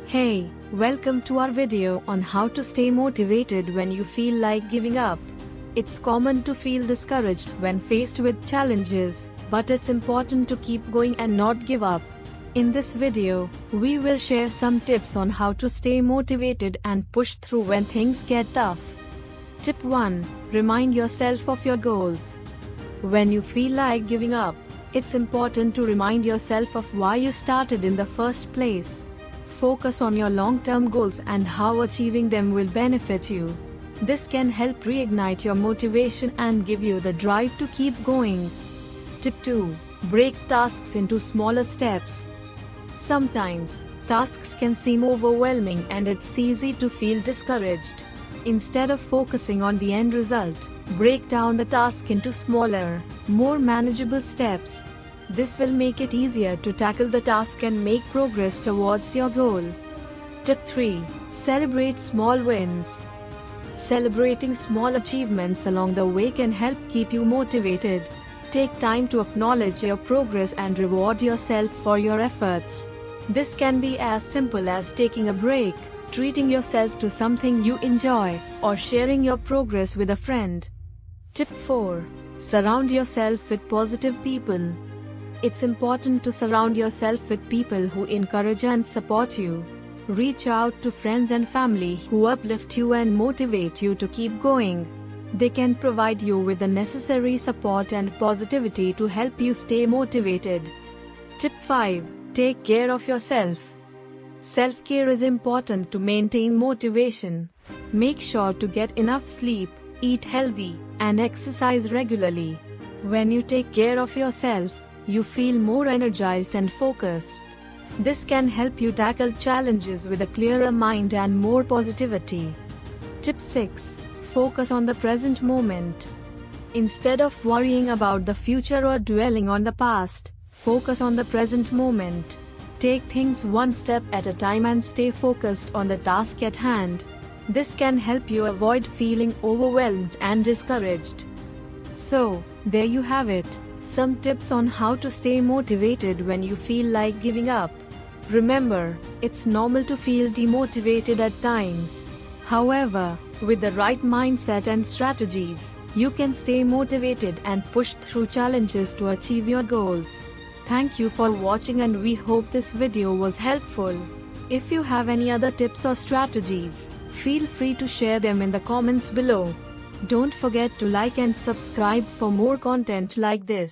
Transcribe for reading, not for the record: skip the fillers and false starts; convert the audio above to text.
Hey, welcome to our video on how to stay motivated when you feel like giving up. It's common to feel discouraged when faced with challenges, but it's important to keep going and not give up. In this video, we will share some tips on how to stay motivated and push through when things get tough. Tip 1. Remind yourself of your goals. When you feel like giving up, it's important to remind yourself of why you started in the first place. Focus on your long-term goals and how achieving them will benefit you. This can help reignite your motivation and give you the drive to keep going. Tip 2. Break tasks into smaller steps. Sometimes, tasks can seem overwhelming and it's easy to feel discouraged. Instead of focusing on the end result, break down the task into smaller, more manageable steps. This will make it easier to tackle the task and make progress towards your goal. Tip 3. Celebrate small wins. Celebrating small achievements along the way can help keep you motivated. Take time to acknowledge your progress and reward yourself for your efforts. This can be as simple as taking a break, treating yourself to something you enjoy, or sharing your progress with a friend. Tip 4. Surround yourself with positive people. It's important to surround yourself with people who encourage and support you. Reach out to friends and family who uplift you and motivate you to keep going. They can provide you with the necessary support and positivity to help you stay motivated. Tip 5. Take care of yourself. Self-care is important to maintain motivation. Make sure to get enough sleep, eat healthy, and exercise regularly. When you take care of yourself, you feel more energized and focused. This can help you tackle challenges with a clearer mind and more positivity. Tip 6. Focus on the present moment. Instead of worrying about the future or dwelling on the past, focus on the present moment. Take things one step at a time and stay focused on the task at hand. This can help you avoid feeling overwhelmed and discouraged. So, there you have it. Some tips on how to stay motivated when you feel like giving up. Remember, it's normal to feel demotivated at times. However, with the right mindset and strategies, you can stay motivated and push through challenges to achieve your goals. Thank you for watching and we hope this video was helpful. If you have any other tips or strategies, feel free to share them in the comments below. Don't forget to like and subscribe for more content like this.